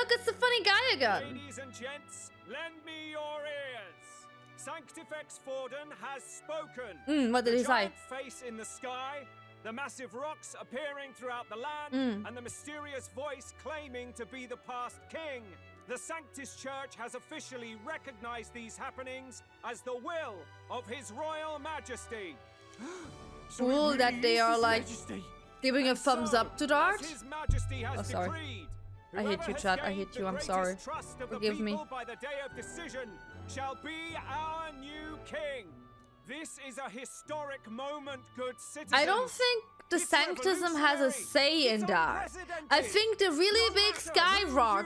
look, it's the funny guy again. Ladies and gents, lend me your ears. Sanctifex Forden has spoken. What did he say? The giant face in the sky, the massive rocks appearing throughout the land, and the mysterious voice claiming to be the past king. The Sanctus Church has officially recognized these happenings as the will of His Royal Majesty. So cool that they are like giving a thumbs up to Dart. His Majesty has oh, sorry. decreed, I hate you, chat. I hate you. I'm sorry. Forgive me. By the day of decision shall be our new king. This is a historic moment, good citizens. I don't think the Sanctism has a say in that. I think the really big Sky Rock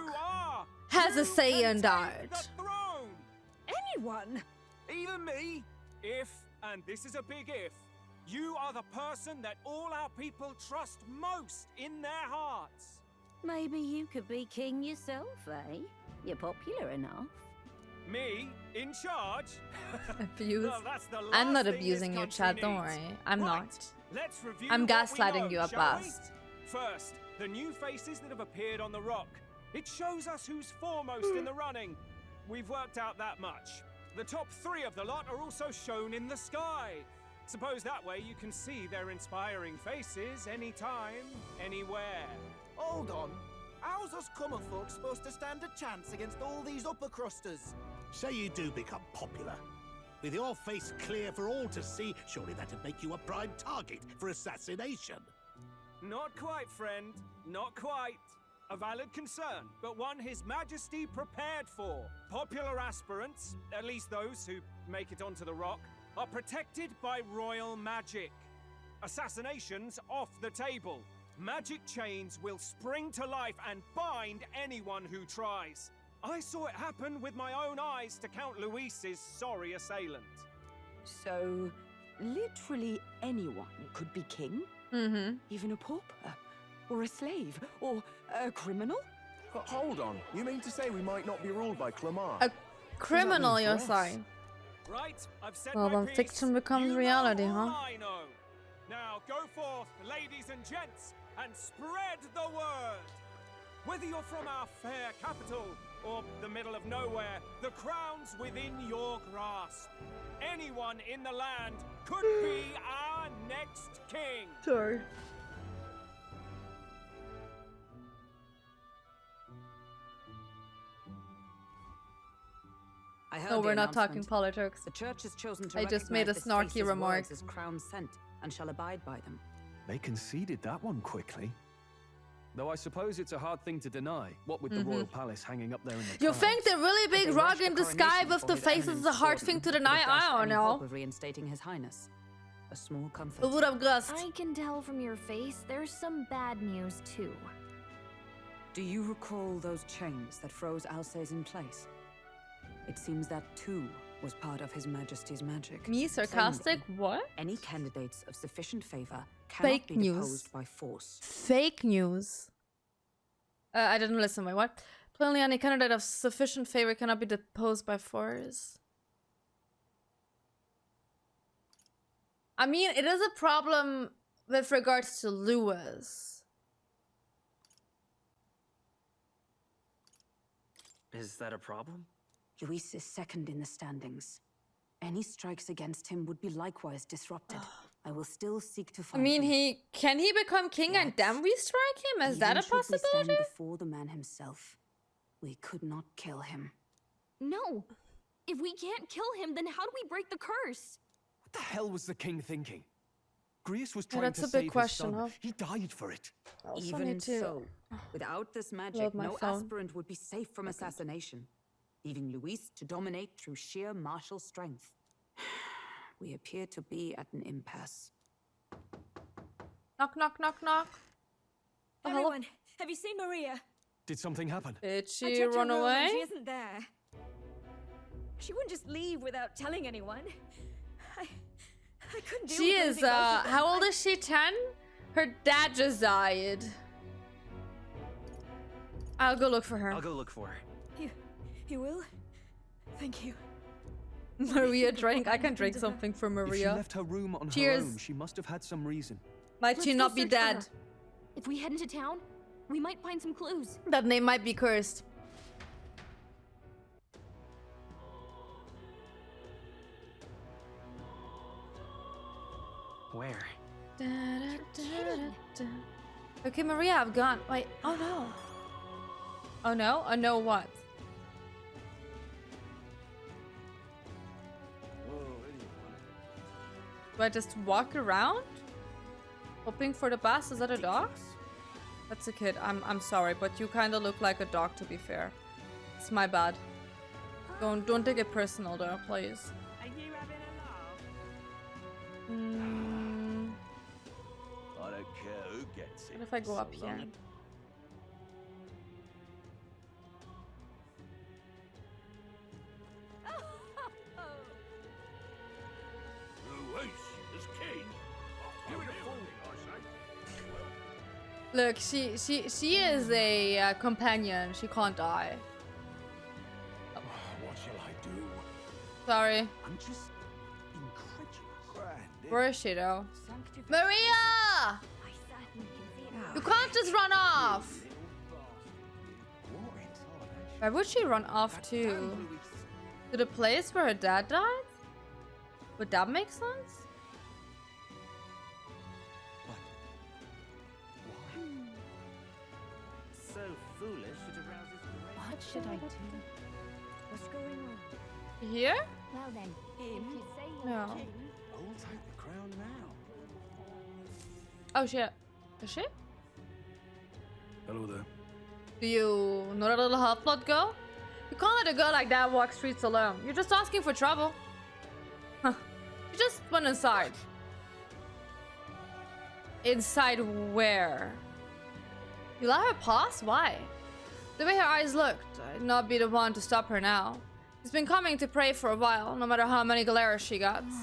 has a say in that. Anyone? Even me? If, and this is a big if, you are the person that all our people trust most in their hearts. Maybe you could be king yourself, eh? You're popular enough. Me? In charge? Abuse. Well, that's the last I'm not thing abusing this you, Chad. Don't country worry. needs. I'm Right, not. Let's review I'm what we gaslighting know, you at shall we? best. First, the new faces that have appeared on the rock. It shows us who's foremost in the running. We've worked out that much. The top 3 of the lot are also shown in the sky. Suppose that way you can see their inspiring faces anytime, anywhere. Hold on. How's us common folk supposed to stand a chance against all these upper crusters? Say you do become popular. With your face clear for all to see, surely that'd make you a prime target for assassination. Not quite, friend. Not quite. A valid concern, but one His Majesty prepared for. Popular aspirants, at least those who make it onto the rock, are protected by royal magic. Assassinations off the table. Magic chains will spring to life and bind anyone who tries. I saw it happen with my own eyes to Count Luis's sorry assailant. So, literally anyone could be king? Mm-hmm. Even a pauper? Or a slave? Or a criminal? Hold on. You mean to say we might not be ruled by Clamar? A criminal, you're saying? Right, I've said Well, my when piece. fiction becomes You reality, know all huh? I know. Now go forth, ladies and gents, and spread the word. Whether you're from our fair capital or the middle of nowhere, the crown's within your grasp. Anyone in the land could be our next king. Sorry. I heard No, the we're not talking announcement. politics. The church has chosen to I just made a recognize this snarky face's remark. words as crown sent and shall abide by them. They conceded that one quickly. Though I suppose it's a hard thing to deny, what with the royal palace hanging up there in the You clouds. think the really They big rushed rock in the sky coronation with for the His faces is Eminence a hard Forden thing to would have deny? dashed I don't any hope know. of reinstating His Highness. A small comfort. Who would have guessed? I can tell from your face there's some bad news too. Do you recall those chains that froze Alsace in place? It seems that too was part of His Majesty's magic. Me sarcastic? Saying What? any candidates of sufficient favor cannot Fake be news. deposed by force. Fake news. I didn't listen. Wait, what? Plainly, any candidate of sufficient favor cannot be deposed by force. I mean, it is a problem with regards to Lewis. Is that a problem? Luis is second in the standings. Any strikes against him would be likewise disrupted. I will still seek to I find mean, him. can he become king and then we strike him? Is that a Even should we possibility? stand before the man himself, we could not kill him. No! If we can't kill him, then how do we break the curse? What the hell was the king thinking? Grius was Yeah, trying that's to a big save question, his son. huh? He died for it. Even so, without this magic, Love my no phone. aspirant would be safe from assassination, leaving Luis to dominate through sheer martial strength. We appear to be at an impasse. Knock, knock, knock, knock. Oh, hello. Everyone, have you seen Maria? Did something happen? Did I she checked her run room and away? She isn't there. She wouldn't just leave without telling anyone. I couldn't deal She with is, losing both of them. how old is she? 10? Her dad just died. I'll go look for her. I'll go look for her. You will? Thank you. Maria drank. I can drink something for If she Maria. left her room on Cheers. her own, she must have had some reason. Might Let's she go not be search for dead? her. If we head into town, we might find some clues. That name might be cursed. Where? Okay, Maria, I've gone. Wait, oh no. Oh no? Oh no, what? Do I just walk around? Hoping for the best? Is that a dog? That's a kid. I'm sorry, but you kind of look like a dog, to be fair. It's my bad. Don't take it personal though, please. Are you having a laugh? I don't care who gets it. What if I go up so here? long- Lucius King. Give it a full, I say. Look, she is a companion. She can't die. What shall I do? Sorry. I'm just incredulous. Where is she though? Sanctification. Maria! I certainly can see it now. You can't just run off. Where would she run off to? To the place where her dad died? Would that make sense? So foolish it arouses great. What should I do? What's going on? Here? Well then, if you say you're No. king, I'll take the crown now. Oh shit. Is she? Hello there. Do you know that little half-blood girl? You can't let a girl like that walk streets alone. You're just asking for trouble. Huh. You just went inside. Inside where? You let her pass? Why? The way her eyes looked, I'd not be the one to stop her now. She's been coming to pray for a while, no matter how many glares she gets.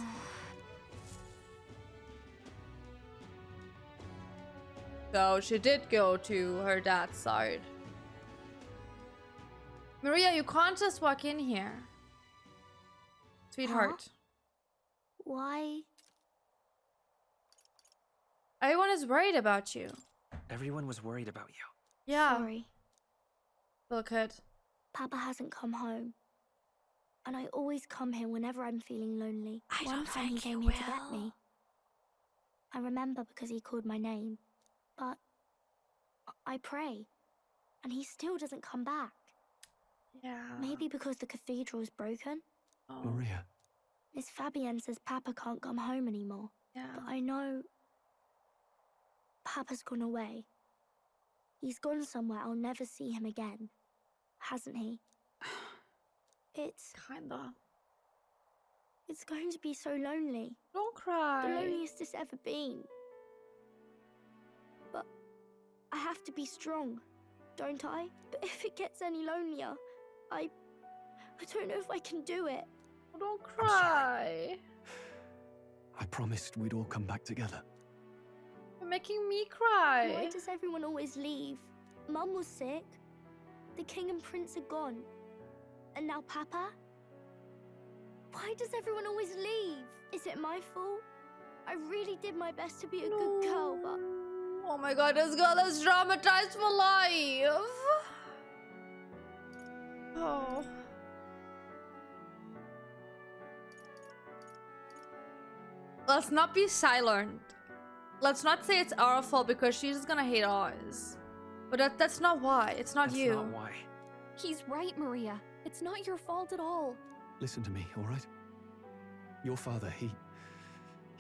So she did go to her dad's side. Maria, you can't just walk in here. Sweetheart. Why? Everyone is worried about you. Everyone was worried about you. Yeah. Sorry. Little kid. Papa hasn't come home. And I always come here whenever I'm feeling lonely. One time he came here to get me. I remember because he called my name. But I pray. And he still doesn't come back. Yeah. Maybe because the cathedral's broken? Oh. Maria. Miss Fabienne says Papa can't come home anymore. Yeah. But I know Papa's gone away. He's gone somewhere I'll never see him again. Hasn't he? Kinda. It's going to be so lonely. Don't cry. The loneliest it's ever been. But I have to be strong, don't I? But if it gets any lonelier, I don't know if I can do it. Don't cry. I promised we'd all come back together. You're making me cry. Why does everyone always leave? Mum was sick. The king and prince are gone. And now Papa? Why does everyone always leave? Is it my fault? I really did my best to be a good girl, but... Oh my god, this girl is traumatized for life. Oh. Let's not be silent. Let's not say it's our fault because she's gonna hate us. But that's not why. It's not That's you. not why. He's right, Maria. It's not your fault at all. Listen to me, all right? Your father, he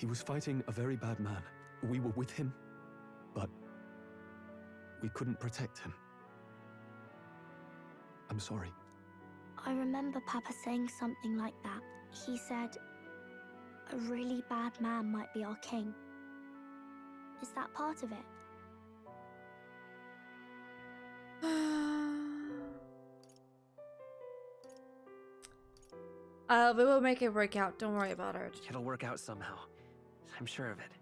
was fighting a very bad man. We were with him, but we couldn't protect him. I'm sorry. I remember Papa saying something like that. He said, a really bad man might be our king. Is that part of it? We will make it work out. Don't worry about it. It'll work out somehow. I'm sure of it.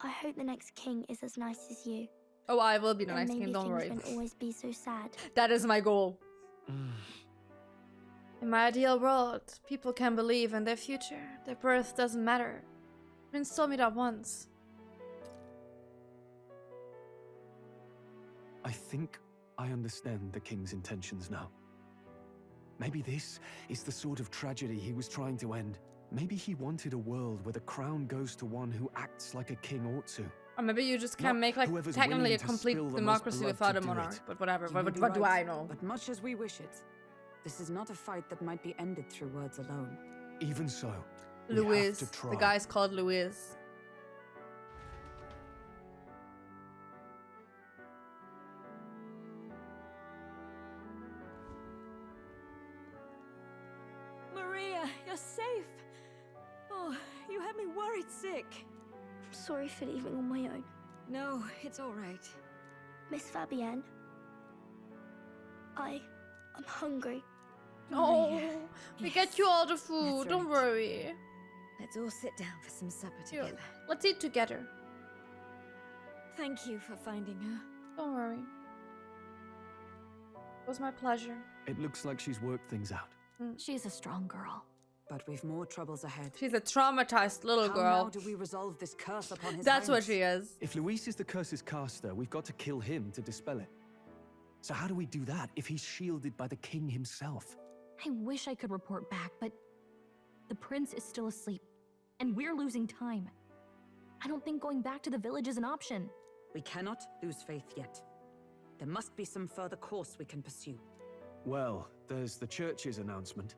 I hope the next king is as nice as you. Oh, I will be the Then next king. maybe Don't things worry. won't always be so sad. That is my goal. In my ideal world, people can believe in their future. Their birth doesn't matter. Prince told me that once. I think I understand the king's intentions now. Maybe this is the sort of tragedy he was trying to end. Maybe he wanted a world where the crown goes to one who acts like a king ought to. Or maybe you just can't make like whoever's technically willing a to complete spill the most democracy blood without to a do monarch. it. But whatever. You may be What do right, I know? But much as we wish it, this is not a fight that might be ended through words alone. Even so, we have Louise. to try. The guy's called Louise. Maria, you're safe. Oh, you had me worried sick. I'm sorry for leaving on my own. No, it's all right. Miss Fabienne, I'm hungry. Oh, Maria. we Yes, get you all the food. that's Don't right. worry. Let's all sit down for some supper Here, together. let's eat together. Thank you for finding her. Don't worry. It was my pleasure. It looks like she's worked things out. She's a strong girl. But we've more troubles ahead. She's a traumatized little How girl. now do we resolve this curse upon his That's what Highness? she is. If Luis is the curse's caster, we've got to kill him to dispel it. So how do we do that if he's shielded by the king himself? I wish I could report back, but the prince is still asleep, and we're losing time. I don't think going back to the village is an option. We cannot lose faith yet. There must be some further course we can pursue. Well, there's the church's announcement.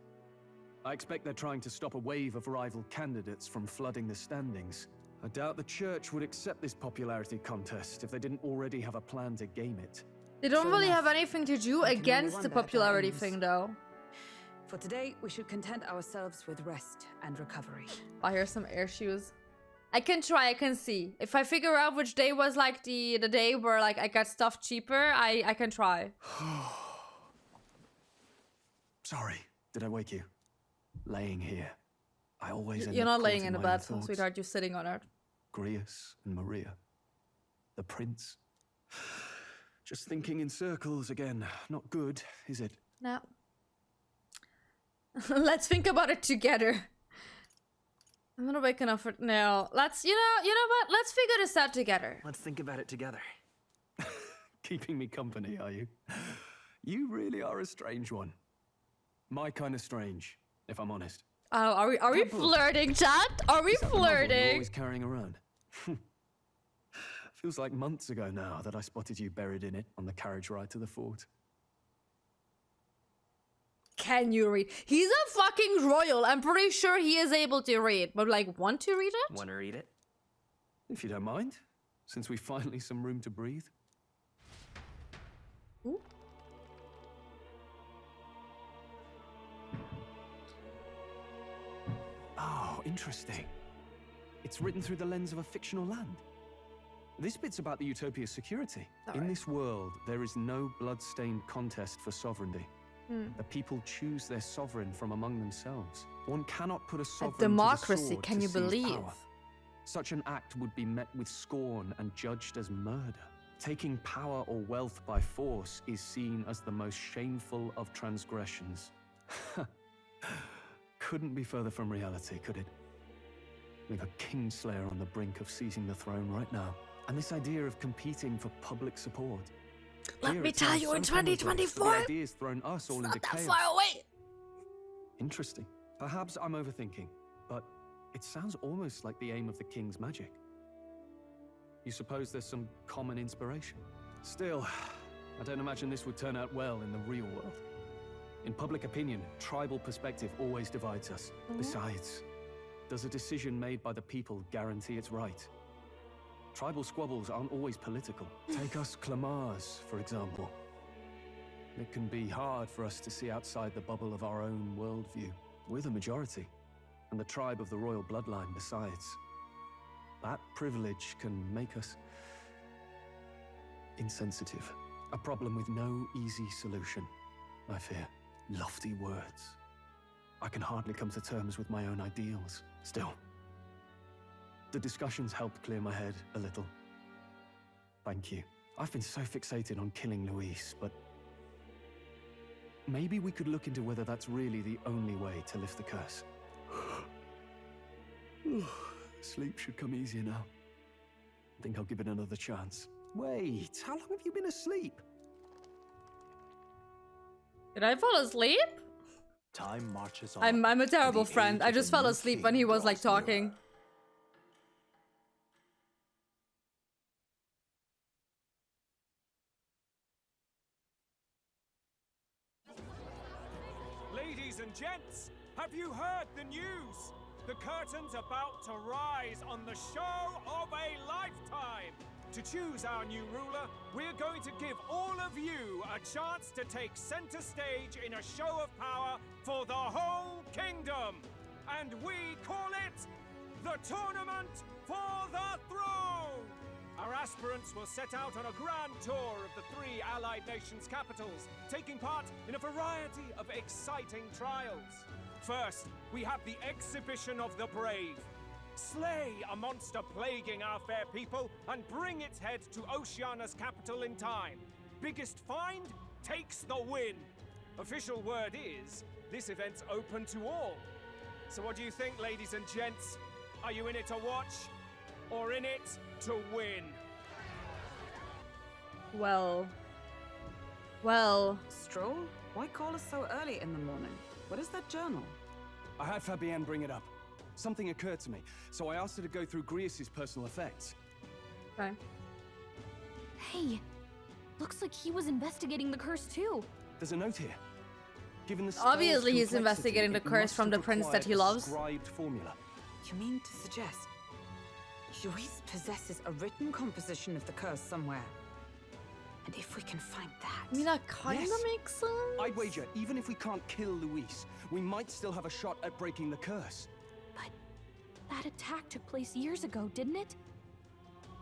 I expect they're trying to stop a wave of rival candidates from flooding the standings. I doubt the church would accept this popularity contest if they didn't already have a plan to game it. They don't Sure really enough. have anything to do I can only against the wonder at their popularity aims. thing, though. For today, we should content ourselves with rest and recovery. Oh, here's some air shoes. I can try, I can see. If I figure out which day was like the day where like I got stuff cheaper, I can try. Sorry, did I wake you? Laying here. I always end You're up not laying caught in the my own bed, thoughts. sweetheart. You're sitting on it. Grius and Maria. The prince. Just thinking in circles again. Not good, is it? No. Let's think about it together. I'm not waking up for no. Let's you know what? Let's figure this out together. Let's think about it together. Keeping me company, are you? You really are a strange one. My kind of strange, if I'm honest. Oh, are we flirting, chat? Are we Is that the novel you're flirting? always carrying around? Feels like months ago now that I spotted you buried in it on the carriage ride to the fort. Can you read? He's a fucking royal. I'm pretty sure he is able to read. But like, want to read it? Want to read it? If you don't mind, since we've finally some room to breathe. Ooh. Oh, interesting. It's written through the lens of a fictional land. This bit's about the Utopia's security. In this world, there is no blood-stained contest for sovereignty. The people choose their sovereign from among themselves. One cannot put a sovereign democracy, to the sword can to you seize believe? power. Such an act would be met with scorn and judged as murder. Taking power or wealth by force is seen as the most shameful of transgressions. Couldn't be further from reality, could it? We've a kingslayer on the brink of seizing the throne right now. And this idea of competing for public support. Let Here me it tell sounds you, so in commonplace, but 2024, the idea's thrown us all into not that chaos. far away. Interesting. Perhaps I'm overthinking, but it sounds almost like the aim of the king's magic. You suppose there's some common inspiration? Still, I don't imagine this would turn out well in the real world. In public opinion, tribal perspective always divides us. Besides, does a decision made by the people guarantee it's right? Tribal squabbles aren't always political. Take us Clamars, for example. It can be hard for us to see outside the bubble of our own worldview. We're the majority, and the tribe of the royal bloodline besides. That privilege can make us insensitive. A problem with no easy solution, I fear. Lofty words. I can hardly come to terms with my own ideals. Still, the discussions helped clear my head a little. Thank you. I've been so fixated on killing Luis, but maybe we could look into whether that's really the only way to lift the curse. Sleep should come easier now. I think I'll give it another chance. Wait, how long have you been asleep? Did I fall asleep? Time marches on. I'm a to terrible the friend. age I of just the fell new asleep king when he was like draws talking. nearer. Ladies and gents, have you heard the news? The curtain's about to rise on the show of a lifetime. To choose our new ruler, we're going to give all of you a chance to take center stage in a show of power for the whole kingdom. And we call it the Tournament for the Throne. Our aspirants will set out on a grand tour of the 3 allied nations' capitals, taking part in a variety of exciting trials. First, we have the Exhibition of the Brave. Slay a monster plaguing our fair people and bring its head to Oceania's capital in time. Biggest find takes the win. Official word is, this event's open to all. So what do you think, ladies and gents? Are you in it to watch, or in it to win? Well. Stroll? Why call us so early in the morning? What is that journal? I had Fabienne bring it up. Something occurred to me, so I asked her to go through Grius's personal effects. Okay. Hey, looks like he was investigating the curse too. There's a note here. Given the Obviously, spell's he's investigating the complexity, it curse must from have the prince that he required a loves. scribed formula. You mean to suggest Luis possesses a written composition of the curse somewhere? And if we can find that... I mean, that kind of makes sense. I'd wager, even if we can't kill Luis, we might still have a shot at breaking the curse. But that attack took place years ago, didn't it?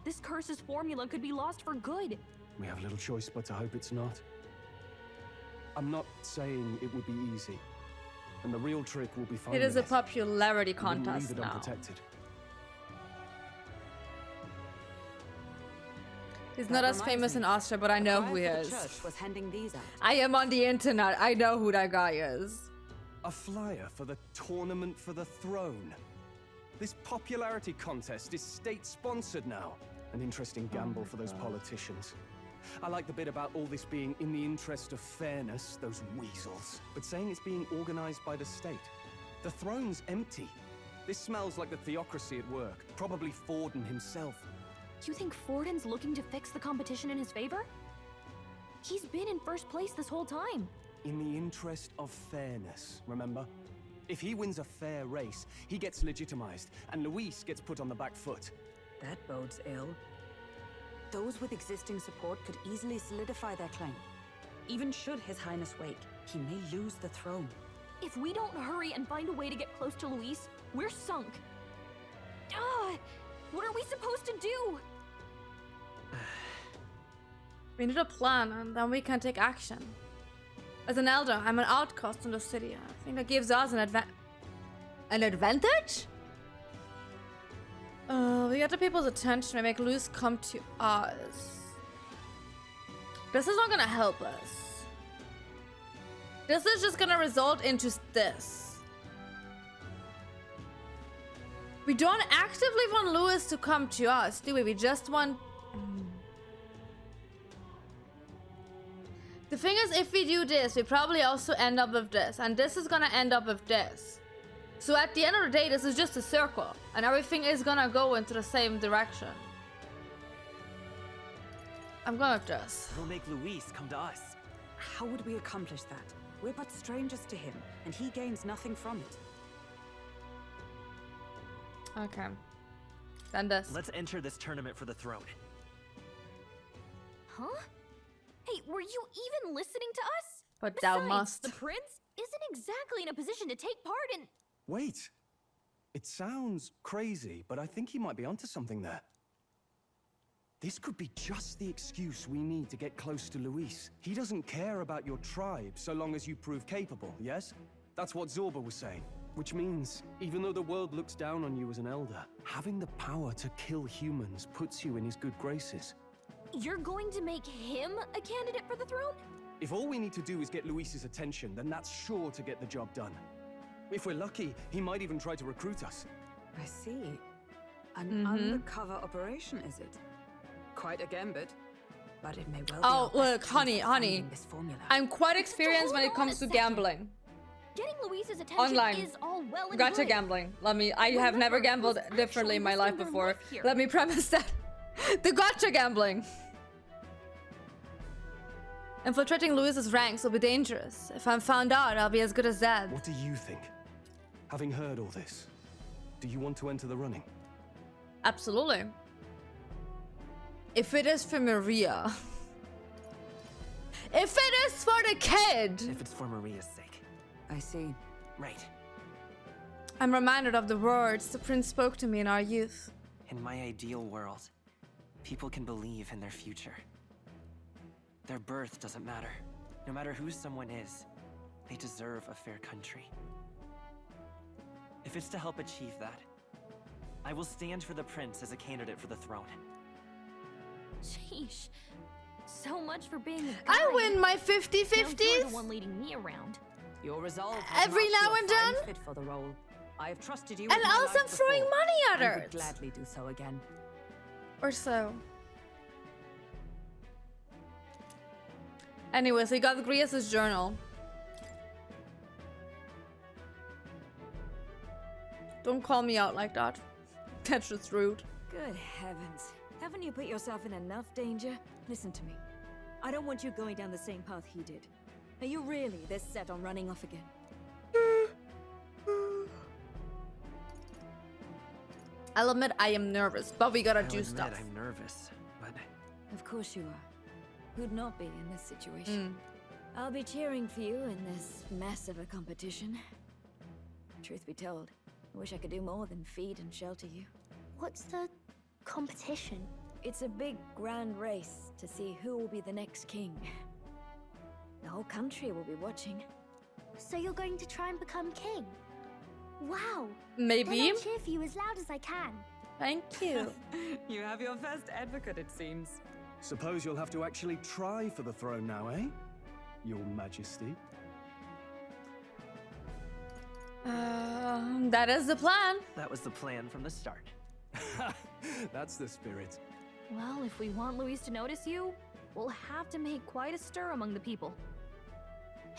This curse's formula could be lost for good. We have little choice but to hope it's not. I'm not saying it would be easy. And the real trick will be finding It is a popularity contest leave it now. unprotected. He's not as famous in Austria, but I know who he The is. church was handing these out. I am on the internet. I know who that guy is. A flyer for the Tournament for the Throne. This popularity contest is state-sponsored now. An interesting gamble for those politicians. I like the bit about all this being in the interest of fairness, those weasels. But saying it's being organized by the state. The throne's empty. This smells like the theocracy at work. Probably Forden himself. You think Forden's looking to fix the competition in his favor? He's been in first place this whole time. In the interest of fairness, remember? If he wins a fair race, he gets legitimized, and Luis gets put on the back foot. That bodes ill. Those with existing support could easily solidify their claim. Even should His Highness wake, he may lose the throne. If we don't hurry and find a way to get close to Luis, we're sunk. What are we supposed to do? We need a plan, and then we can take action. As an elder, I'm an outcast in the city. I think that gives us an advantage? We get the people's attention and make Luis come to us. This is not gonna help us. This is just gonna result into this. We don't actively want Luis to come to us, do we? We just want... The thing is, if we do this, we probably also end up with this. And this is gonna end up with this. So at the end of the day, this is just a circle. And everything is gonna go into the same direction. I'm going with this. We'll make Luis come to us. How would we accomplish that? We're but strangers to him, and he gains nothing from it. Okay. Then this. Let's enter this tournament for the throne. Huh? Hey, were you even listening to us? But Besides, thou must. The prince isn't exactly in a position to take part in... Wait. It sounds crazy, but I think he might be onto something there. This could be just the excuse we need to get close to Luis. He doesn't care about your tribe so long as you prove capable, yes? That's what Zorba was saying. Which means, even though the world looks down on you as an elder, having the power to kill humans puts you in his good graces. You're going to make him a candidate for the throne? If all we need to do is get Luis's attention, then that's sure to get the job done. If we're lucky, he might even try to recruit us. I see. An undercover operation, is it? Quite a gambit. But it may well be Oh, look, honey. this formula. I'm quite experienced when it comes to gambling. Getting Luis's attention Online. is all well and Gotcha good. gambling. I have never gambled differently in my life before. Let me premise that. The gotcha gambling. Infiltrating Luis's ranks will be dangerous. If I'm found out, I'll be as good as dead. What do you think? Having heard all this, do you want to enter the running? Absolutely. If it is for Maria. If it is for the kid. If it's for Maria's sake. I see. Right. I'm reminded of the words the prince spoke to me in our youth. In my ideal world, people can believe in their future. Their birth doesn't matter. No matter who someone is, they deserve a fair country. If it's to help achieve that, I will stand for the prince as a candidate for the throne. Sheesh. So much for being a guy. I win my Now you're 50-50s. the one leading me around. Your resolve Every now and then. fit for the role. I have trusted you. And with my also I'm life throwing before. money at I her. would gladly do so again. Or so. Anyways, we got Grias' journal. Don't call me out like that. That's just rude. Good heavens. Haven't you put yourself in enough danger? Listen to me. I don't want you going down the same path he did. Are you really this set on running off again? I'll admit I am nervous, but we gotta I'll do admit stuff. I'm nervous, but Of course you are. Who'd not be in this situation? I'll be cheering for you in this mess of a competition. Truth be told, I wish I could do more than feed and shelter you. What's the competition? It's a big, grand race to see who will be the next king. The whole country will be watching. So you're going to try and become king? Wow. Maybe. Then I'll cheer for you as loud as I can. Thank you. You have your first advocate, it seems. Suppose you'll have to actually try for the throne now, eh? Your Majesty. That is the plan. that was the plan from the start. That's the spirit. Well, if we want Luis to notice you, we'll have to make quite a stir among the people.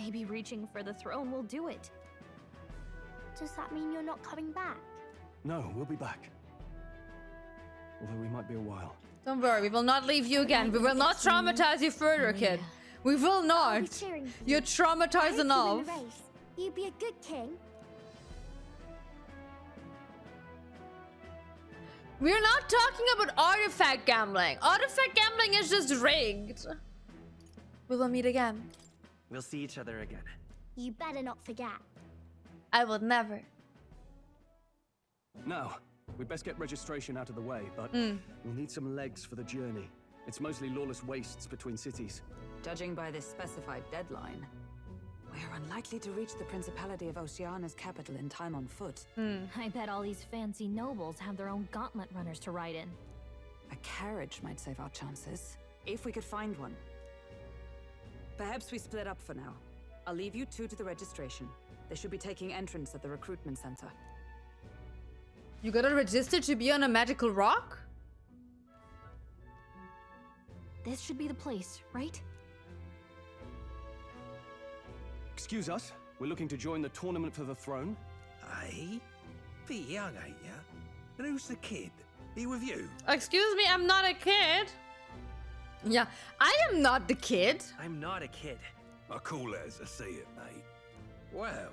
Maybe reaching for the throne will do it. Does that mean you're not coming back? No, we'll be back. Although we might be a while. Don't worry, we will not leave you again. We will not traumatize you further, kid. We will I'll be not. cheering for you. You're traumatized I hope you win enough. the race. You'd be a good king. We're not talking about artifact gambling. Artifact gambling is just rigged. We will meet again. We'll see each other again. You better not forget. I will never. Now, we'd best get registration out of the way, but Hmm. we'll need some legs for the journey. It's mostly lawless wastes between cities. Judging by this specified deadline, we're unlikely to reach the Principality of Oceana's capital in time on foot. I bet all these fancy nobles have their own gauntlet runners to ride in. A carriage might save our chances, if we could find one. Perhaps we split up for now. I'll leave you two to the registration. They should be taking entrance at the recruitment center. You gotta register to be on a magical rock? This should be the place, right? Excuse us, we're looking to join the tournament for the throne. Aye? Bit young, ain't ya? And who's the kid? He with you? Excuse me, I'm not a kid. Yeah, I am not the kid. I'm not a kid. I call it as I see it, mate. Well,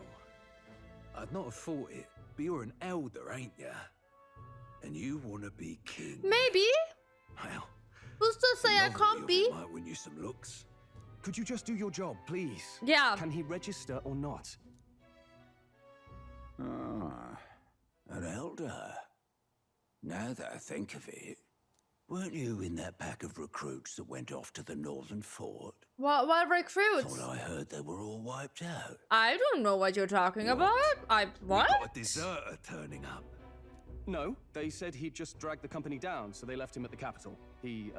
I'd not have thought it, but you're an elder, ain't ya? And you want to be king. Maybe. Well, Who's to say I novelty can't of be? it might win you some looks. Could you just do your job, please? Yeah. Can he register or not? Ah, an elder. Now that I think of it, weren't you in that pack of recruits that went off to the northern fort? What recruits? Thought I heard they were all wiped out. I don't know what you're talking about. We What? got a deserter turning up. No, they said he'd just dragged the company down, so they left him at the capital. He,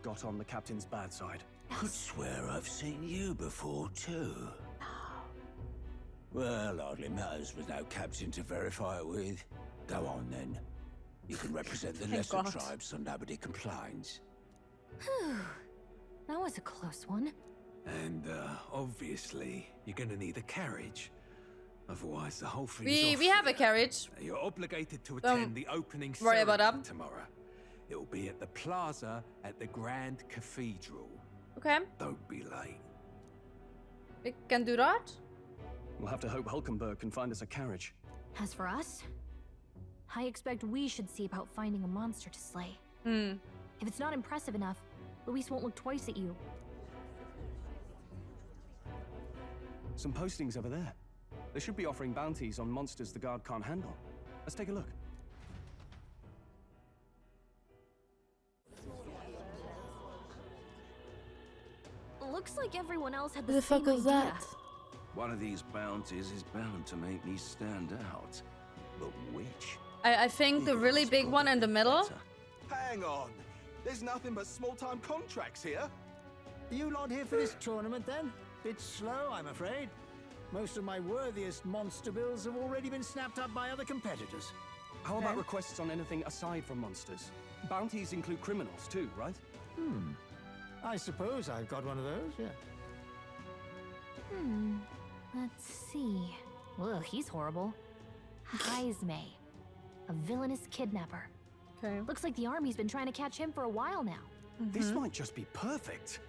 got on the captain's bad side. Could swear I've seen you before, too. Well, hardly matters with no captain to verify it with. Go on, then. You can represent the Thank lesser God. tribes so nobody complains. That was a close one. And, obviously, you're gonna need a carriage. Otherwise, the whole thing We have a carriage. You're obligated to attend the opening worry about ceremony that. tomorrow. It'll be at the plaza at the Grand Cathedral. Okay, Don't be late. we can do that. We'll have to hope Hulkenberg can find us a carriage. As for us, I expect we should see about finding a monster to slay. If it's not impressive enough, Luis won't look twice at you. Some postings over there. They should be offering bounties on monsters the guard can't handle. Let's take a look. Looks like everyone else had Who the the fuck same is idea. that? One of these bounties is bound to make me stand out. But which? I think the really big one in the middle. Hang on. There's nothing but small-time contracts here. You lot here for this tournament then? Bit slow, I'm afraid. Most of my worthiest monster bills have already been snapped up by other competitors. How about requests on anything aside from monsters? Bounties include criminals too, right? I suppose I've got one of those, yeah. Let's see. Ugh, he's horrible. Heisme, a villainous kidnapper. Okay. Looks like the army's been trying to catch him for a while now. This might just be perfect.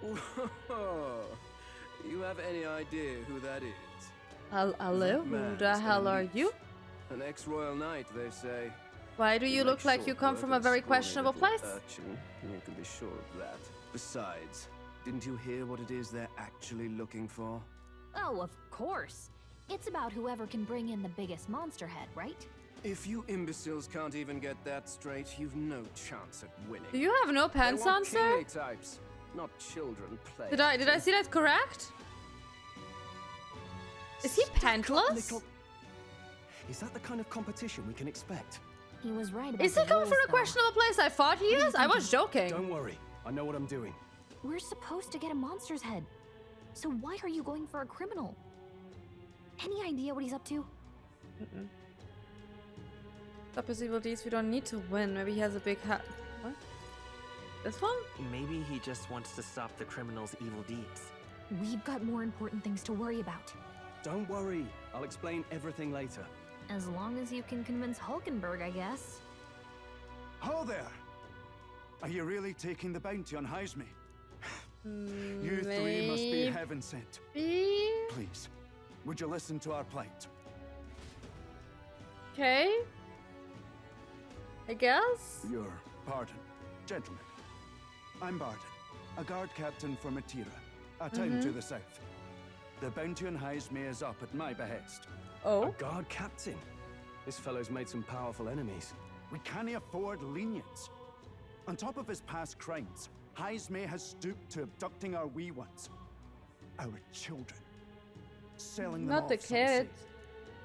Whoa. You have any idea who that is? Hello, who the hell are you? An ex-royal knight, they say. Why do you look like you come from a very questionable place? Urchin. You can be sure of that. Besides, didn't you hear what it is they're actually looking for? Oh, of course. It's about whoever can bring in the biggest monster head, right? If you imbeciles can't even get that straight, you've no chance at winning. Do you have no pants They want on, sir? kingly types, not children playing. Did I see that correct? Is he pantless? Is that the kind of competition we can expect? He was right about Is he the coming from rules, a though. questionable place? I thought he is. I was joking. Don't worry, I know what I'm doing. We're supposed to get a monster's head. So why are you going for a criminal? Any idea what he's up to? Stop his evil deeds. We don't need to win. Maybe he has a big hat. What? This one? Maybe he just wants to stop the criminal's evil deeds. We've got more important things to worry about. Don't worry, I'll explain everything later. As long as you can convince Hulkenberg, I guess. Ho there! Are you really taking the bounty on Heisme? You three must be heaven sent. Please, would you listen to our plight? Okay. I guess. Your pardon, gentlemen. I'm Barden, a guard captain for Matira, a town to the south. The bounty on Heisme is up at my behest. Oh? A guard captain? This fellow's made some powerful enemies. We can't afford lenience. On top of his past crimes, Heisme has stooped to abducting our wee ones. Our children. Selling them Not off, the some say. kids.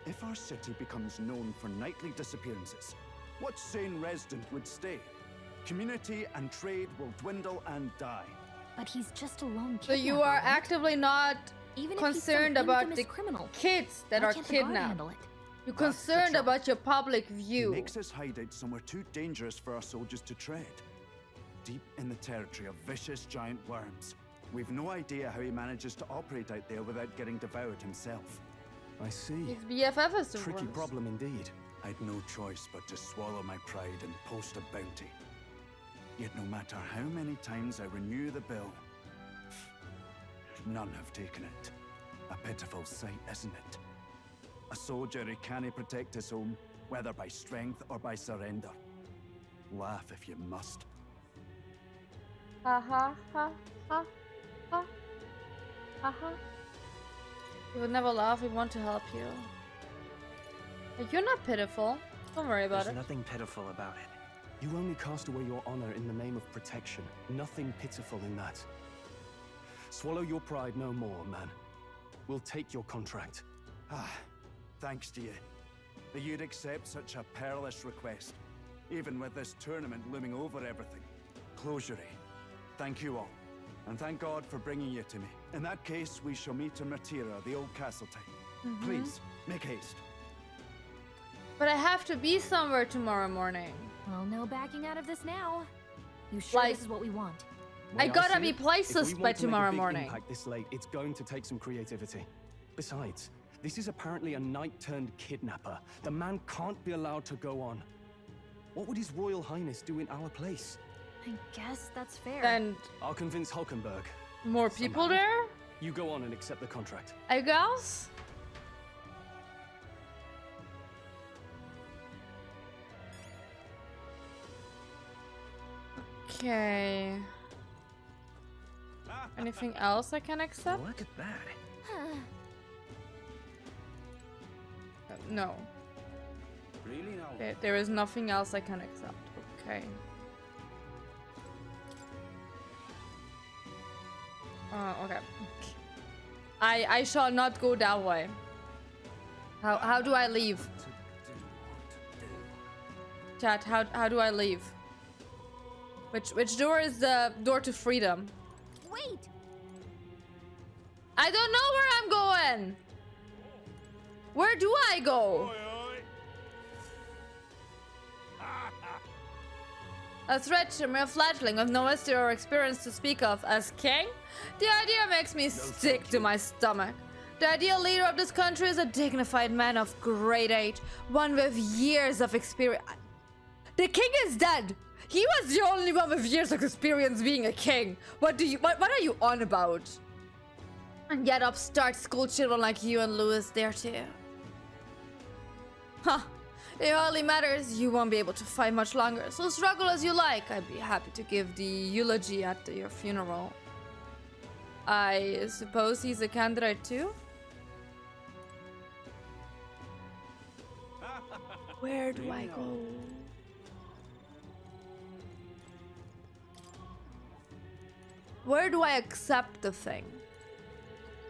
If our city becomes known for nightly disappearances, what sane resident would stay? Community and trade will dwindle and die. But he's just a lone kidnapper. So you are right? actively not Even if he's concerned some about infamous the criminal, kids that why are can't the guard kidnapped. handle it? You're That's the concerned trouble. about your public He view. makes his hideout somewhere too dangerous for our soldiers to tread. Deep in the territory of vicious giant worms. We've no idea how he manages to operate out there without getting devoured himself. I see. His BFF is the Tricky worst. problem indeed. I'd no choice but to swallow my pride and post a bounty. Yet no matter how many times I renew the bill, none have taken it. A pitiful sight, isn't it? A soldier who can't protect his home, whether by strength or by surrender. Laugh if you must. Ha ha ha ha ha ha ha. We would never laugh. We want to help you. You're not pitiful. Don't worry about There's it. nothing pitiful about it. You only cast away your honor in the name of protection. Nothing pitiful in that. Swallow your pride no more, man. We'll take your contract. Thanks to you. That you'd accept such a perilous request, even with this tournament looming over everything. Closure. Thank you all. And thank God for bringing you to me. In that case, we shall meet in Matira, the old castle town. Please, make haste. But I have to be somewhere tomorrow morning. Well, no backing out of this now. You sure Like- this is what we want? Way I gotta see be it, places if we by want to make a tomorrow big morning. impact this late, it's going to take some creativity. Besides, this is apparently a knight-turned-kidnapper. The man can't be allowed to go on. What would His Royal Highness do in our place? I guess that's fair. And I'll convince Hulkenberg. more people Somehow. there? You go on and accept the contract. I guess? Okay. Anything else I can accept? Look at that. No. Really now? There is nothing else I can accept. Okay. Okay. I shall not go that way. How do I leave? Chat, how do I leave? Which door is the door to freedom? Wait! I don't know where I'm going! Where do I go? A threat, a mere fledgling with no history or experience to speak of as king? The idea makes me sick to my stomach. The ideal leader of this country is a dignified man of great age, one with years of experience. The king is dead! He was the only one with years of experience being a king. What are you on about? And yet upstart school children like you and Louis there too. Huh. It hardly matters. You won't be able to fight much longer, so struggle as you like. I'd be happy to give the eulogy at your funeral. I suppose he's a candidate too? Where do I go? Where do I accept the thing?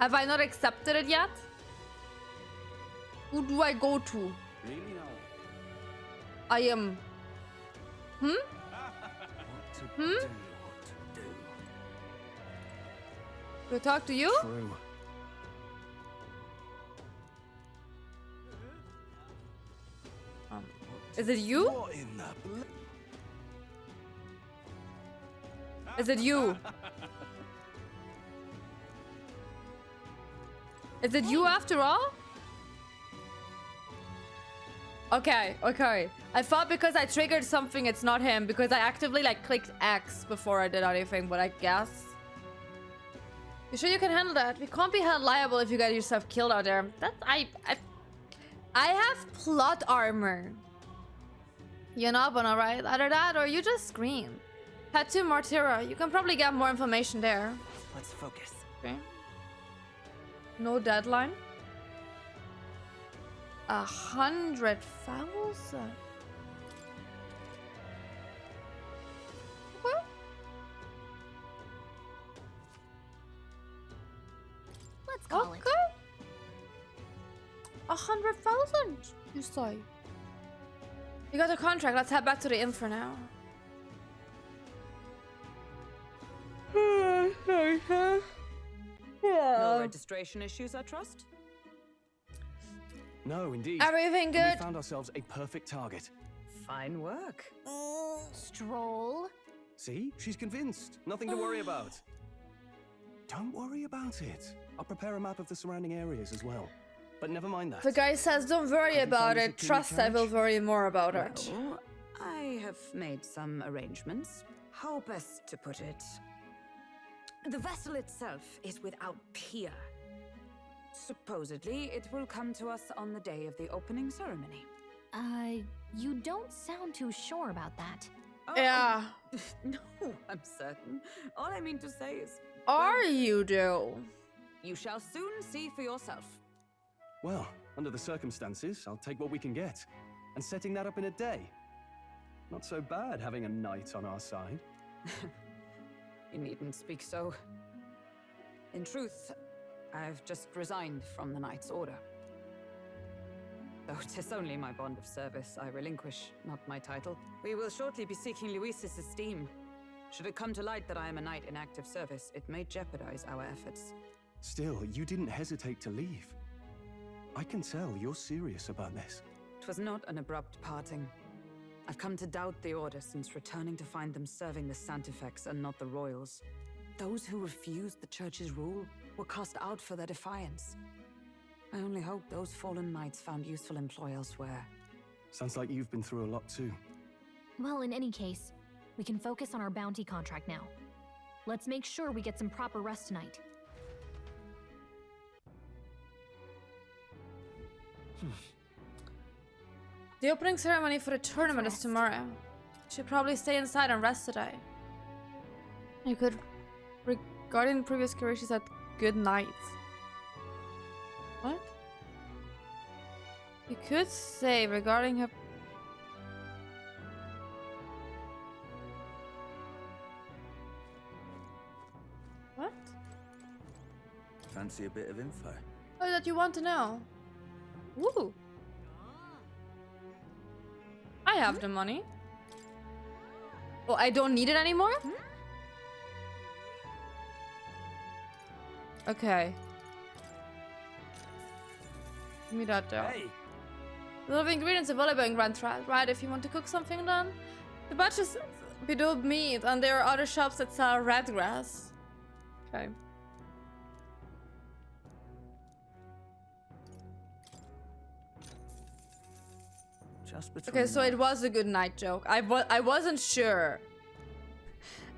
Have I not accepted it yet? Who do I go to? Really now? I am... Hmm? Do I talk to you? True. Is it you? What in the Is it you? Is it you after all? Okay, okay. I thought because I triggered something, it's not him. Because I actively like clicked X before I did anything, but I guess. You sure you can handle that? We can't be held liable if you get yourself killed out there. That I have plot armor. You're not one, alright? Either that or you just scream. Head to Martyra. You can probably get more information there. Let's focus. Okay. No deadline. 100,000. Okay. Let's call it. 100,000, you say? You got a contract. Let's head back to the inn for now. No registration issues, I trust? No, indeed. Everything And good? we found ourselves a perfect target. Fine work. Stroll. See? She's convinced. Nothing to worry about. Don't worry about it. I'll prepare a map of the surrounding areas as well. But never mind that. The guy says, don't worry Have you about found us a it. clean Trust I will carriage? worry more about it. Well, I have made some arrangements. How best to put it? The vessel itself is without peer. Supposedly, it will come to us on the day of the opening ceremony. You don't sound too sure about that. Oh, Yeah. No, I'm certain. All I mean to say is... Are you, though? You shall soon see for yourself. Well, under the circumstances, I'll take what we can get. And setting that up in a day. Not so bad having a knight on our side. You needn't speak so. In truth, I've just resigned from the Knight's Order. Though 'tis only my bond of service I relinquish, not my title. We will shortly be seeking Luis's esteem. Should it come to light that I am a knight in active service, it may jeopardize our efforts. Still, you didn't hesitate to leave. I can tell you're serious about this. 'Twas not an abrupt parting. I've come to doubt the Order since returning to find them serving the Santifex and not the Royals. Those who refused the Church's rule were cast out for their defiance. I only hope those fallen knights found useful employ elsewhere. Sounds like you've been through a lot too. Well, in any case, we can focus on our bounty contract now. Let's make sure we get some proper rest tonight. The opening ceremony for the tournament is tomorrow. Should probably stay inside and rest today. You could, regarding the previous career, she said good night. What? You could say regarding her. What? Fancy a bit of info? Oh, that you want to know. Woo! I have the money. Oh, I don't need it anymore? Okay. Give me that though. Hey. A lot of ingredients available in Grand Trial, right? If you want to cook something then. The batch is bedewed meat and there are other shops that sell red grass. Okay. Okay, so it was a good night joke. I wasn't sure.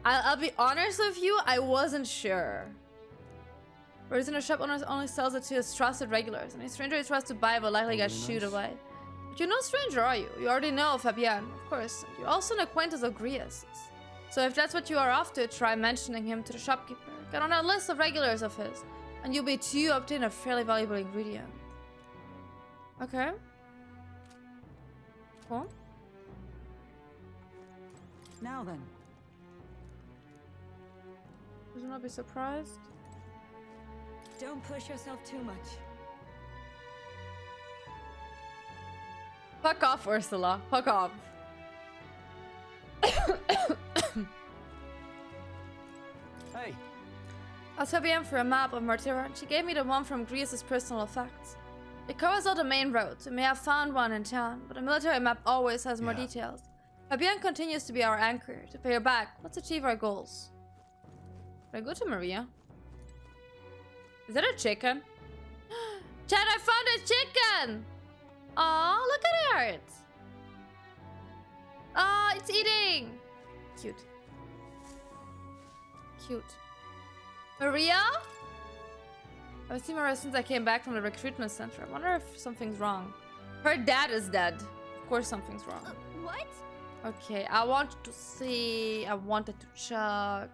I'll be honest with you, I wasn't sure. Whereas in a shop owner only sells it to his trusted regulars, and a stranger he tries to buy will likely get shooed away. But you're no stranger, are you? You already know Fabian, of course. You're also an acquaintance of Grius. So if that's what you are after, try mentioning him to the shopkeeper. Get on a list of regulars of his, and you'll be to obtain a fairly valuable ingredient. Okay. Cool. Now then. Would you not be surprised? Don't push yourself too much. Fuck off, Ursula. Fuck off. Hey. Asked Fabienne for a map of Martyra, and she gave me the one from Grius' personal effects. It covers all the main roads. We may have found one in town, but a military map always has more details. Fabienne continues to be our anchor. To pay her back, let's achieve our goals. Can I go to Maria? Is that a chicken? Chad, I found a chicken! Aw, look at it! Ah, it's eating! Cute. Cute. Maria? I've seen Maria since I came back from the recruitment center. I wonder if something's wrong. Her dad is dead. Of course something's wrong. What? Okay, I wanted to see. I wanted to check.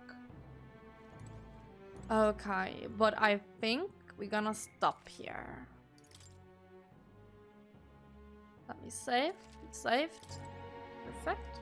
Okay, but I think we're gonna stop here. Let me save. It's saved. Perfect.